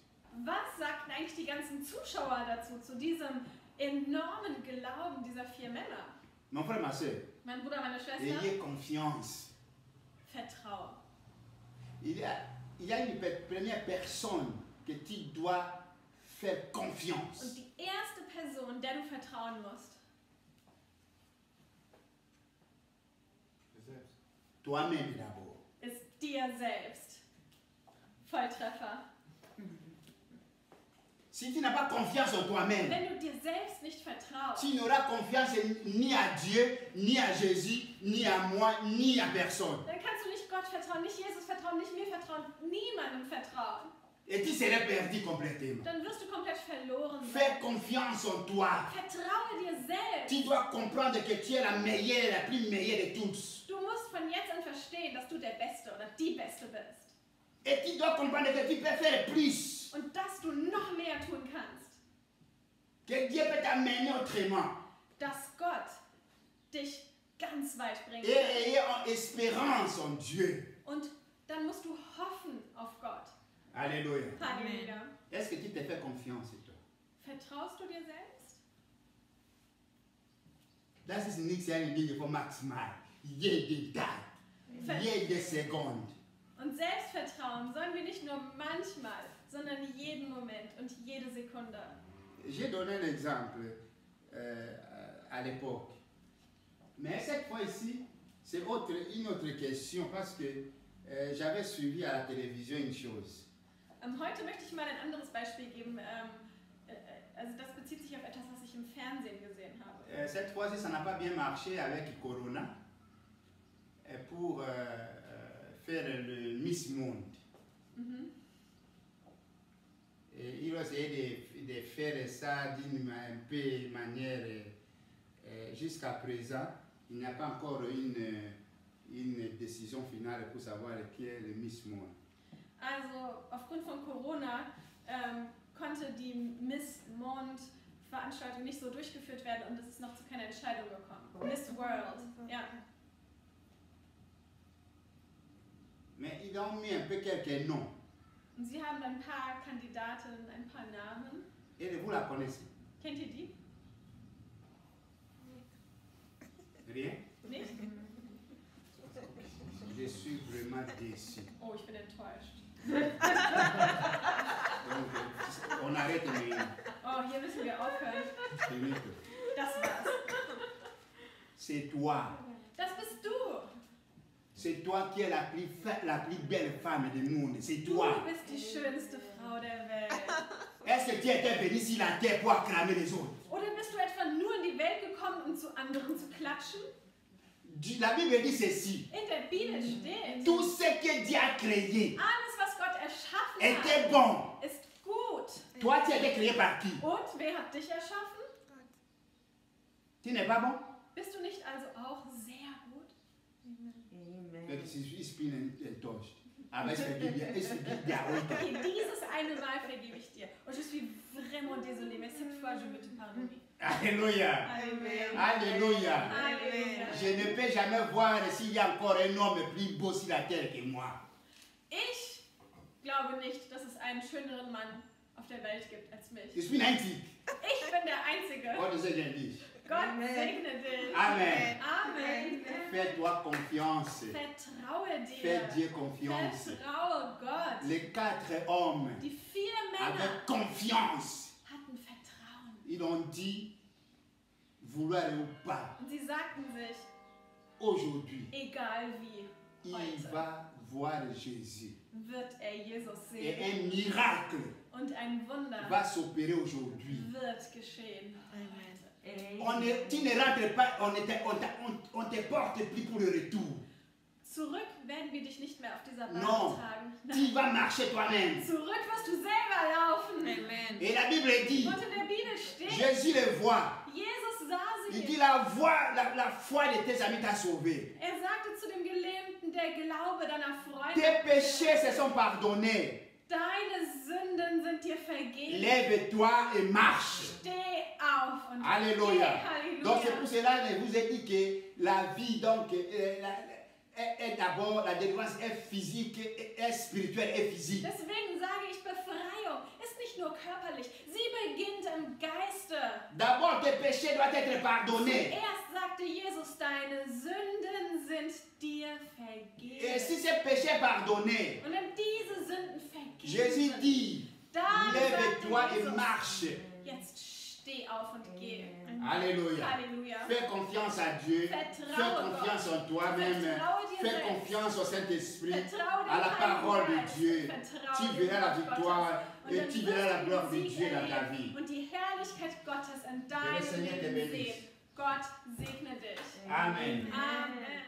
was sagten eigentlich die ganzen Zuschauer dazu, zu diesem enormen Glauben dieser 4 Männer? Mon frère, ma soeur, Mein Bruder, meine Schwester, ayez confiance. vertraue. Il y a une première personne que tu dois faire confiance. Und die erste Person, der du vertrauen musst, Toi-même d'abord. ist dir selbst. Volltreffer. Si tu n'as pas confiance en toi-même, Wenn du dir selbst nicht vertraust, tu n'auras confiance ni à Dieu, ni à Jésus, ni à moi, ni à personne. dann kannst du nicht Gott vertrauen, nicht Jesus vertrauen, nicht mir vertrauen, niemandem vertrauen. Et tu serais perdu complètement. Dann wirst du komplett verloren Fais sein. confiance en toi. Vertraue dir selbst. Tu dois comprendre que tu es la meilleure, la plus meilleure de tous. Du musst von jetzt an verstehen, dass du der Beste oder die Beste bist. Et tu dois comprendre que tu peux faire plus. Und dass du noch mehr tun kannst. Que Dieu peut t'amener autrement. Dass Gott dich ganz weit bringt. Et ayez espérance en Dieu. Und dann musst du hoffen auf Gott. Alléluia. Halleluja. Est-ce que tu te fais confiance en toi? Vertraust du dir selbst? Das ist nicht eine Linie von maximal. Jede Tag, jede Sekunde. Und Selbstvertrauen sollen wir nicht nur manchmal, sondern jeden Moment und jede Sekunde. J'ai donné un exemple à l'époque. Mais cette fois-ci, c'est une autre question parce que j'avais suivi à la télévision une chose. Heute möchte ich mal ein anderes Beispiel geben. Also das bezieht sich auf etwas, was ich im Fernsehen gesehen habe. Cette fois-ci, ça n'a pas bien marché avec Corona pour faire le Miss Monde. Et ils ont essayé de faire ça d'une manière jusqu'à présent. Il n'y a pas encore une décision finale pour savoir qui est le Miss Monde. Also aufgrund von Corona konnte die Miss Monde Veranstaltung nicht so durchgeführt werden und es ist noch zu keiner Entscheidung gekommen. Miss World, ja. Mais ils ont mis un peu quelques noms. Und sie haben ein paar Kandidatinnen, ein paar Namen. Et vous la connaissez? Kennt ihr die? Rien? Nicht? Je suis vraiment déçu. Oh, ich bin enttäuscht. Donc, on arrête maintenant. Oh, hier müssen wir aufhören. Finito. Das war's. C'est toi. Das bist du. C'est toi qui es la plus belle femme du monde. C'est Du toi. bist die schönste Frau der Welt. Est-ce que tu étais venu sur la terre pour acclamer les autres? Oder bist du etwa nur in die Welt gekommen, um zu anderen zu klatschen? La Bible dit ceci. In der Bibel steht, Tout ce que Dieu a créé alles, was Gott erschaffen était hat, bon. ist gut. Toi, tu as été créé par qui? Und wer hat dich erschaffen? Tu n'es pas bon? Bist du nicht also auch sehr gut? Ich bin enttäuscht. Aber es vergibt dir heute. Okay, dieses eine Mal vergebe ich dir. Und je suis vraiment désolée, mais cette fois je veux te pardonner. Alléluia. Amen. Alléluia. Halleluja. Je ne peux jamais voir s'il y a encore un homme plus beau sur la terre que moi. Ich glaube nicht, dass es einen schöneren Mann auf der Welt gibt als mich. Je suis einzig. Ich bin der Einzige. Gott segne dich. Gott segne dich. Amen. Amen. Fais-toi confiance. Vertraue dir. Fais Dieu confiance. Vertraue Gott. Les 4 hommes Die 4 Männer avec confiance, hatten Vertrauen. ils ont dit, vouloir ou pas, Und sie sagten sich, aujourd'hui, egal wie, il heute va voir Jésus. wird Jesus Et sehen. un miracle Und ein Wunder va s'opérer aujourd'hui. wird geschehen. Tu ne rentres pas, on te porte plus pour le retour. Zurück werden wir dich nicht mehr auf dieser Bahn Non, tragen. tu vas marcher toi-même. Zurück wirst du selber laufen. Et la Bible dit, Und in der Bibel steht, Jésus le voit. Jesus sah Il dit, sie. la foi de tes amis t'a sauvé. Er sagte zu dem Gelähmten, der Glaube deiner Freunde, Tes péchés se sont pardonnés. deine Sünden sind dir vergeben. Lève-toi et marche. Steh auf und Alléluia. geh. Donc c'est Halleluja. pour cela que je vous ai dit que la vie, donc, est d'abord, la délivrance est physique, est spirituelle et physique. Deswegen sage ich, Befreiung ist nicht nur körperlich, sie beginnt im Geiste. D'abord, tes péchés doivent être pardonnés. Zuerst sagte Jesus, deine Sünden sind dir Et si vergeben. ces péchés pardonnés, Und wenn diese Sünden vergeben Jésus sind, dit, dann lève-toi sagte et Jesus, marche. jetzt steh auf und geh. Alléluia. Halleluja. Fais confiance à Dieu. Vertraue Fais confiance en toi-même. Vertraue dir Fais selbst. confiance au Saint-Esprit, Vertraue dem à la Heiligen parole de Geist. Dieu. Vertraue Tu dem verras la Wort victoire Gottes. Und et dann tu wirst verras la du gloire de den Sieg Dieu dans ta erleben vie. und die Herrlichkeit Gottes in le deinem Seigneur te Leben bénisse. sehen. Gott segne dich. Amen. Amen.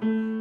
Amen.